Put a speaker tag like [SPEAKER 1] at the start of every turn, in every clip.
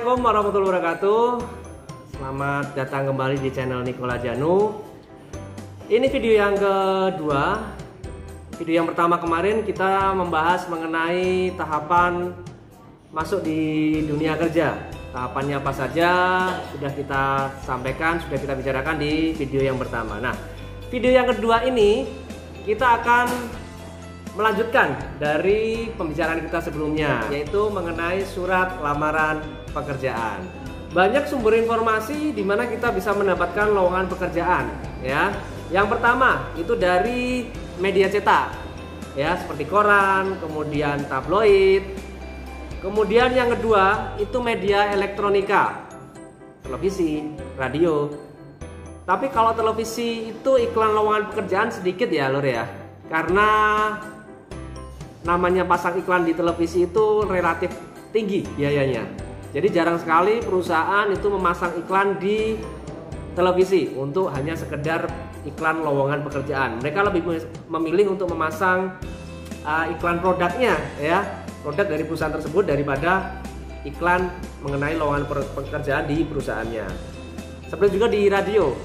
[SPEAKER 1] Assalamualaikum warahmatullahi wabarakatuh. Selamat datang kembali di channel Nicola Janu. Ini video yang kedua. Video yang pertama kemarin kita membahas mengenai tahapan masuk di dunia kerja. Tahapannya apa saja sudah kita sampaikan, sudah kita bicarakan di video yang pertama. Nah, video yang kedua ini kita akan melanjutkan dari pembicaraan kita sebelumnya, yaitu mengenai surat lamaran pekerjaan. Banyak sumber informasi di mana kita bisa mendapatkan lowongan pekerjaan, ya. Yang pertama itu dari media cetak, ya, seperti koran, kemudian tabloid. Kemudian yang kedua itu media elektronika, televisi, radio. Tapi kalau televisi itu iklan lowongan pekerjaan sedikit ya, Lur ya. Karena namanya pasang iklan di televisi itu relatif tinggi biayanya. Jadi jarang sekali perusahaan itu memasang iklan di televisi untuk hanya sekedar iklan lowongan pekerjaan. Mereka lebih memilih untuk memasang iklan produknya, ya, produk dari perusahaan tersebut daripada iklan mengenai lowongan pekerjaan di perusahaannya. Seperti juga di radio.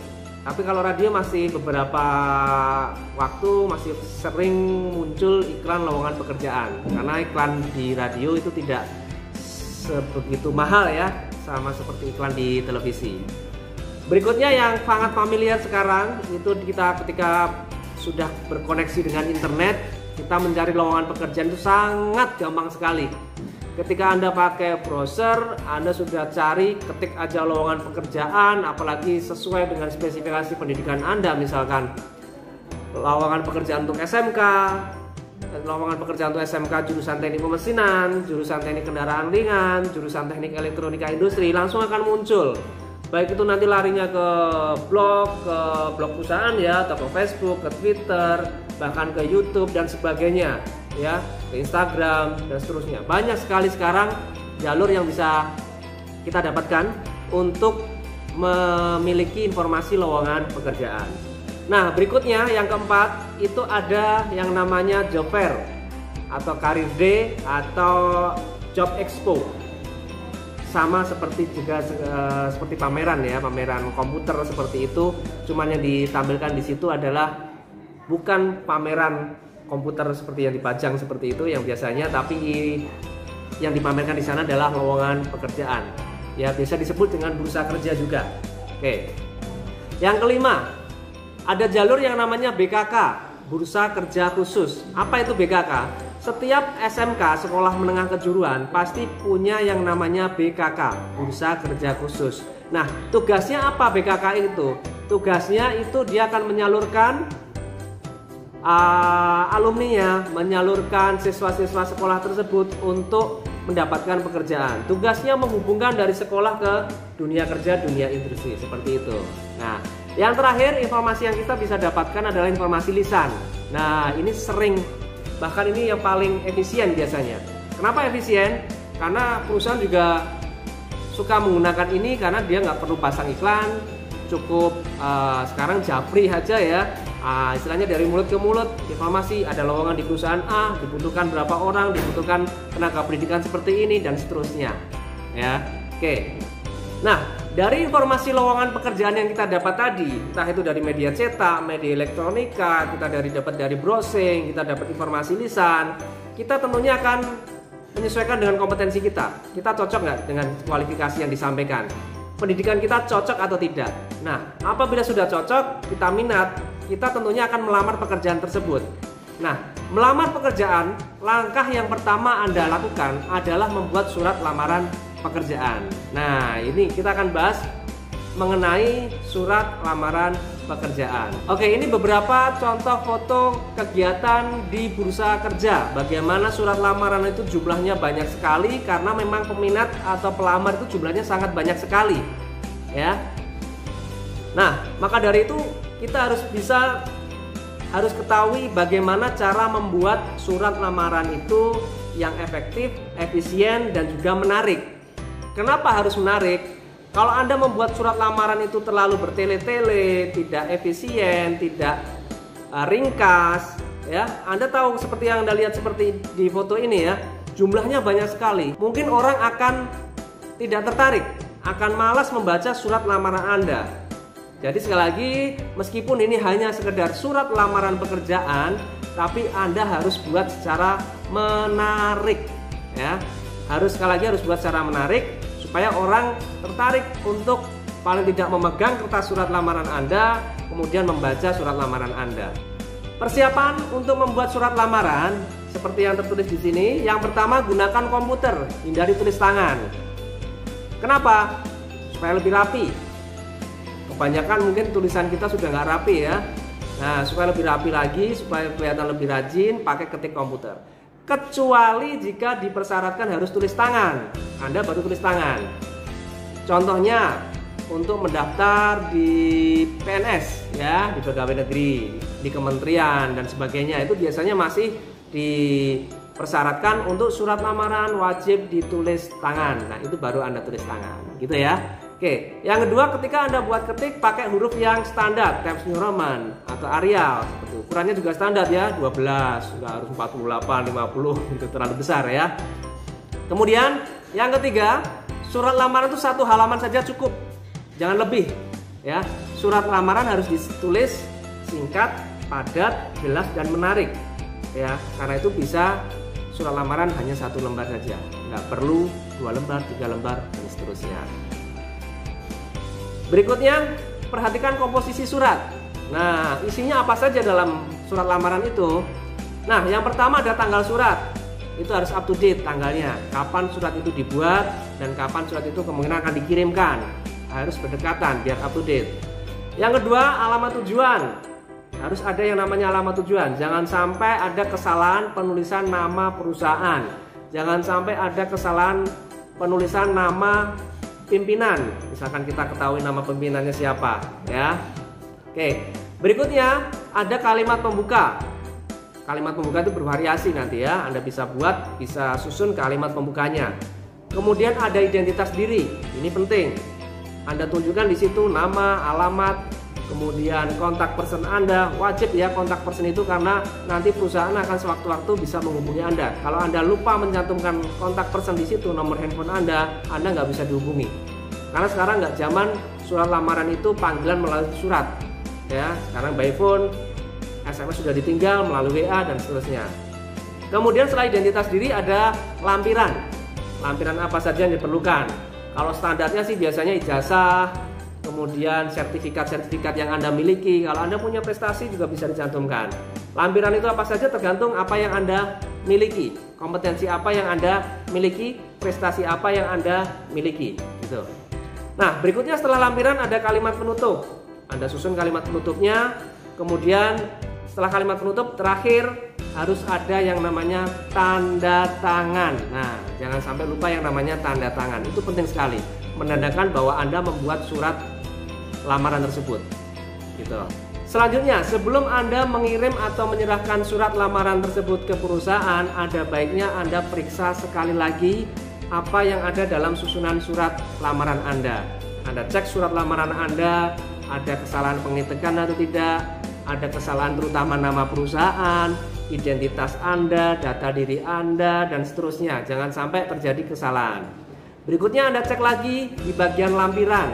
[SPEAKER 1] Tapi kalau radio masih beberapa waktu masih sering muncul iklan lowongan pekerjaan, karena iklan di radio itu tidak sebegitu mahal ya, sama seperti iklan di televisi. Berikutnya yang sangat familiar sekarang itu kita ketika sudah berkoneksi dengan internet, kita mencari lowongan pekerjaan itu sangat gampang sekali. Ketika Anda pakai browser, Anda sudah cari, ketik aja lowongan pekerjaan, apalagi sesuai dengan spesifikasi pendidikan Anda, misalkan lowongan pekerjaan untuk SMK, lowongan pekerjaan untuk SMK jurusan teknik pemesinan, jurusan teknik kendaraan ringan, jurusan teknik elektronika industri, langsung akan muncul. Baik itu nanti larinya ke blog perusahaan ya, atau ke Facebook, ke Twitter, bahkan ke YouTube dan sebagainya, ya, ke Instagram dan seterusnya. Banyak sekali sekarang jalur yang bisa kita dapatkan untuk memiliki informasi lowongan pekerjaan. Nah, berikutnya yang keempat itu ada yang namanya job fair atau career day atau job expo. Sama seperti juga seperti pameran ya, pameran komputer seperti itu. Cuman yang ditampilkan di situ adalah bukan pameran komputer seperti yang dipajang seperti itu yang biasanya, tapi yang dipamerkan di sana adalah lowongan pekerjaan. Ya, biasa disebut dengan bursa kerja juga. Oke. Yang kelima, ada jalur yang namanya BKK, Bursa Kerja Khusus. Apa itu BKK? Setiap SMK, sekolah menengah kejuruan, pasti punya yang namanya BKK, Bursa Kerja Khusus. Nah, tugasnya apa BKK itu? Tugasnya itu dia akan menyalurkan alumninya, menyalurkan siswa-siswa sekolah tersebut untuk mendapatkan pekerjaan. Tugasnya menghubungkan dari sekolah ke dunia kerja, dunia industri, seperti itu. Nah, yang terakhir informasi yang kita bisa dapatkan adalah informasi lisan. Nah, ini sering, bahkan ini yang paling efisien biasanya. Kenapa efisien? Karena perusahaan juga suka menggunakan ini karena dia nggak perlu pasang iklan, cukup sekarang japri aja ya. Istilahnya dari mulut ke mulut, informasi ada lowongan di perusahaan A, dibutuhkan berapa orang, dibutuhkan tenaga pendidikan seperti ini dan seterusnya. Ya, oke. Nah, dari informasi lowongan pekerjaan yang kita dapat tadi, entah itu dari media cetak, media elektronika, kita dapat dari browsing, kita dapat informasi lisan, kita tentunya akan menyesuaikan dengan kompetensi kita. Kita cocok nggak dengan kualifikasi yang disampaikan? Pendidikan kita cocok atau tidak? Nah, apabila sudah cocok, kita minat, kita tentunya akan melamar pekerjaan tersebut. Nah, melamar pekerjaan, langkah yang pertama Anda lakukan adalah membuat surat lamaran pekerjaan. Nah, ini kita akan bahas mengenai surat lamaran pekerjaan. Oke, ini beberapa contoh foto kegiatan di bursa kerja. Bagaimana surat lamaran itu jumlahnya banyak sekali karena memang peminat atau pelamar itu jumlahnya sangat banyak sekali, ya. Nah, maka dari itu kita harus ketahui bagaimana cara membuat surat lamaran itu yang efektif, efisien dan juga menarik. Kenapa harus menarik? Kalau Anda membuat surat lamaran itu terlalu bertele-tele, tidak efisien, tidak ringkas, ya, Anda tahu seperti yang Anda lihat seperti di foto ini ya, jumlahnya banyak sekali. Mungkin orang akan tidak tertarik, akan malas membaca surat lamaran Anda. Jadi sekali lagi, meskipun ini hanya sekedar surat lamaran pekerjaan, tapi Anda harus buat secara menarik, ya. Sekali lagi harus buat secara menarik supaya orang tertarik untuk paling tidak memegang kertas surat lamaran Anda, kemudian membaca surat lamaran Anda. Persiapan untuk membuat surat lamaran seperti yang tertulis di sini. Yang pertama, gunakan komputer, hindari tulis tangan. Kenapa? Supaya lebih rapi. Kebanyakan mungkin tulisan kita sudah nggak rapi ya. Nah, supaya lebih rapi lagi, supaya kelihatan lebih rajin, pakai ketik komputer. Kecuali jika dipersyaratkan harus tulis tangan, Anda baru tulis tangan. Contohnya untuk mendaftar di PNS ya, di pegawai negeri, di kementerian dan sebagainya, itu biasanya masih dipersyaratkan untuk surat lamaran wajib ditulis tangan. Nah, itu baru Anda tulis tangan, gitu ya. Oke, yang kedua, ketika Anda buat ketik pakai huruf yang standar, Times New Roman atau Arial seperti itu. Ukurannya juga standar ya, 12, nggak harus 48, 50, itu terlalu besar ya. Kemudian yang ketiga, surat lamaran itu 1 halaman saja cukup, jangan lebih ya. Surat lamaran harus ditulis singkat, padat, jelas dan menarik ya. Karena itu bisa surat lamaran hanya 1 lembar saja, nggak perlu 2 lembar, 3 lembar dan seterusnya. Berikutnya, perhatikan komposisi surat. Nah, isinya apa saja dalam surat lamaran itu? Nah, yang pertama ada tanggal surat. Itu harus up to date tanggalnya. Kapan surat itu dibuat dan kapan surat itu kemungkinan akan dikirimkan. Harus berdekatan biar up to date. Yang kedua, alamat tujuan. Harus ada yang namanya alamat tujuan. Jangan sampai ada kesalahan penulisan nama perusahaan. Jangan sampai ada kesalahan penulisan nama pimpinan, misalkan kita ketahui nama pimpinannya siapa ya. Oke, berikutnya ada kalimat pembuka. Kalimat pembuka itu bervariasi nanti ya, Anda bisa buat, bisa susun kalimat pembukanya. Kemudian ada identitas diri, ini penting. Anda tunjukkan di situ nama, alamat, kemudian kontak person Anda. Wajib ya kontak person itu, karena nanti perusahaan akan sewaktu-waktu bisa menghubungi Anda. Kalau Anda lupa mencantumkan kontak person di situ, nomor handphone Anda nggak bisa dihubungi. Karena sekarang nggak zaman surat lamaran itu panggilan melalui surat ya. Sekarang by phone, SMS sudah ditinggal melalui WA dan seterusnya. Kemudian setelah identitas diri ada lampiran. Lampiran apa saja yang diperlukan? Kalau standarnya sih biasanya ijazah, kemudian sertifikat-sertifikat yang Anda miliki. Kalau Anda punya prestasi juga bisa dicantumkan. Lampiran itu apa saja tergantung apa yang Anda miliki, kompetensi apa yang Anda miliki, prestasi apa yang Anda miliki gitu. Nah, berikutnya setelah lampiran ada kalimat penutup. Anda susun kalimat penutupnya. Kemudian setelah kalimat penutup terakhir harus ada yang namanya tanda tangan. Nah, jangan sampai lupa yang namanya tanda tangan. Itu penting sekali, menandakan bahwa Anda membuat surat lamaran tersebut gitu. Selanjutnya, sebelum Anda mengirim atau menyerahkan surat lamaran tersebut ke perusahaan, ada baiknya Anda periksa sekali lagi apa yang ada dalam susunan surat lamaran Anda. Anda cek surat lamaran Anda, ada kesalahan pengetikan atau tidak, ada kesalahan terutama nama perusahaan, identitas Anda, data diri Anda, dan seterusnya. Jangan sampai terjadi kesalahan. Berikutnya Anda cek lagi di bagian lampiran.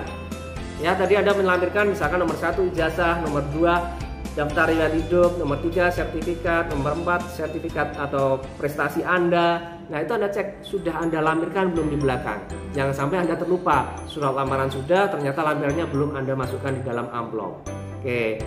[SPEAKER 1] Ya, tadi Anda melampirkan misalkan nomor 1 ijazah, nomor 2 daftar riwayat hidup, nomor 3 sertifikat, nomor 4 sertifikat atau prestasi Anda. Nah, itu Anda cek sudah Anda lampirkan belum di belakang. Jangan sampai Anda terlupa, surat lamaran sudah, ternyata lampirannya belum Anda masukkan di dalam amplop. Oke.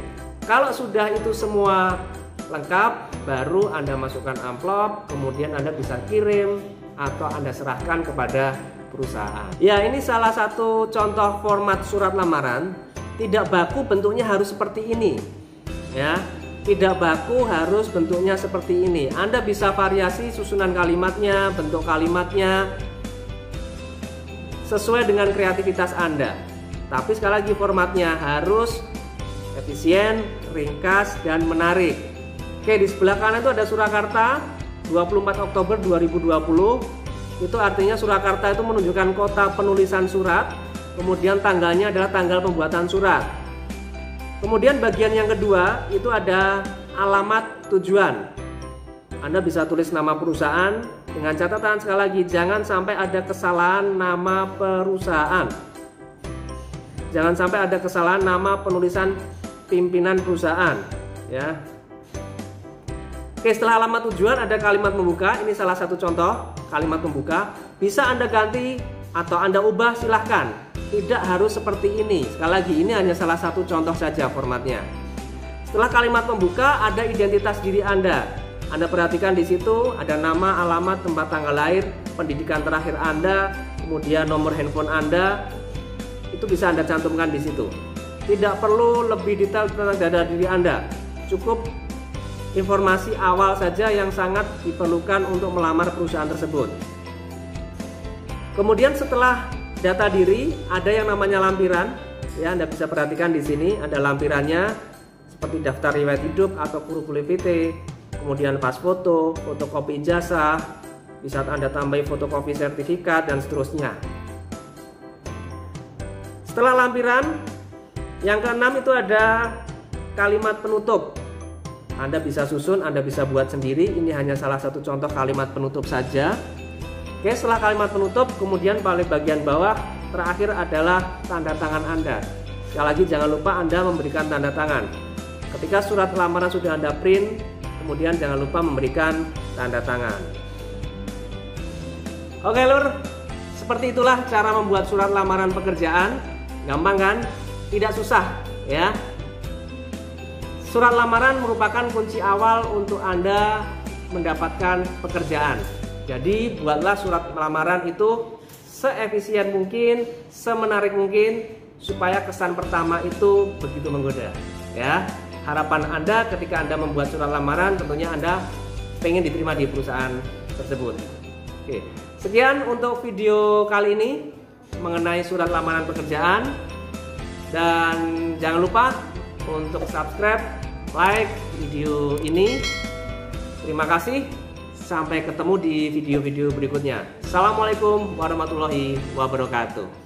[SPEAKER 1] Kalau sudah itu semua lengkap, baru Anda masukkan amplop, kemudian Anda bisa kirim atau Anda serahkan kepada perusahaan. Ya, ini salah satu contoh format surat lamaran. Tidak baku bentuknya harus seperti ini. Ya, tidak baku harus bentuknya seperti ini. Anda bisa variasi susunan kalimatnya, bentuk kalimatnya sesuai dengan kreativitas Anda. Tapi sekali lagi formatnya harus efisien, ringkas, dan menarik. Oke, di sebelah kanan itu ada Surakarta 24 Oktober 2020. Itu artinya Surakarta itu menunjukkan kota penulisan surat. Kemudian tanggalnya adalah tanggal pembuatan surat. Kemudian bagian yang kedua itu ada alamat tujuan. Anda bisa tulis nama perusahaan, Dengan catatan sekali lagi, jangan sampai ada kesalahan nama perusahaan. Jangan sampai ada kesalahan nama penulisan pimpinan perusahaan, ya. Oke, setelah alamat tujuan ada kalimat membuka. Ini salah satu contoh kalimat membuka. Bisa Anda ganti atau Anda ubah, silahkan. Tidak harus seperti ini. Sekali lagi, ini hanya salah satu contoh saja formatnya. Setelah kalimat membuka ada identitas diri Anda. Anda perhatikan di situ ada nama, alamat, tempat tanggal lahir, pendidikan terakhir Anda, kemudian nomor handphone Anda. Itu bisa Anda cantumkan di situ. Tidak perlu lebih detail tentang data diri Anda. Cukup informasi awal saja yang sangat diperlukan untuk melamar perusahaan tersebut. Kemudian setelah data diri ada yang namanya lampiran. Ya, Anda bisa perhatikan di sini ada lampirannya seperti daftar riwayat hidup atau kurikulum vitae. Kemudian pas foto, fotokopi ijazah, bisa Anda tambahi fotokopi sertifikat dan seterusnya. Setelah lampiran, yang keenam itu ada kalimat penutup. Anda bisa susun, Anda bisa buat sendiri. Ini hanya salah satu contoh kalimat penutup saja. Oke, setelah kalimat penutup, kemudian paling bagian bawah terakhir adalah tanda tangan Anda. Sekali lagi jangan lupa Anda memberikan tanda tangan. Ketika surat lamaran sudah Anda print, kemudian jangan lupa memberikan tanda tangan. Oke lur, seperti itulah cara membuat surat lamaran pekerjaan. Gampang kan? Tidak susah ya. Surat lamaran merupakan kunci awal untuk Anda mendapatkan pekerjaan. Jadi buatlah surat lamaran itu seefisien mungkin, semenarik mungkin, supaya kesan pertama itu begitu menggoda ya. Harapan Anda ketika Anda membuat surat lamaran tentunya Anda pengen diterima di perusahaan tersebut. Oke, sekian untuk video kali ini mengenai surat lamaran pekerjaan. Dan jangan lupa untuk subscribe, like video ini. Terima kasih. Sampai ketemu di video-video berikutnya. Assalamualaikum warahmatullahi wabarakatuh.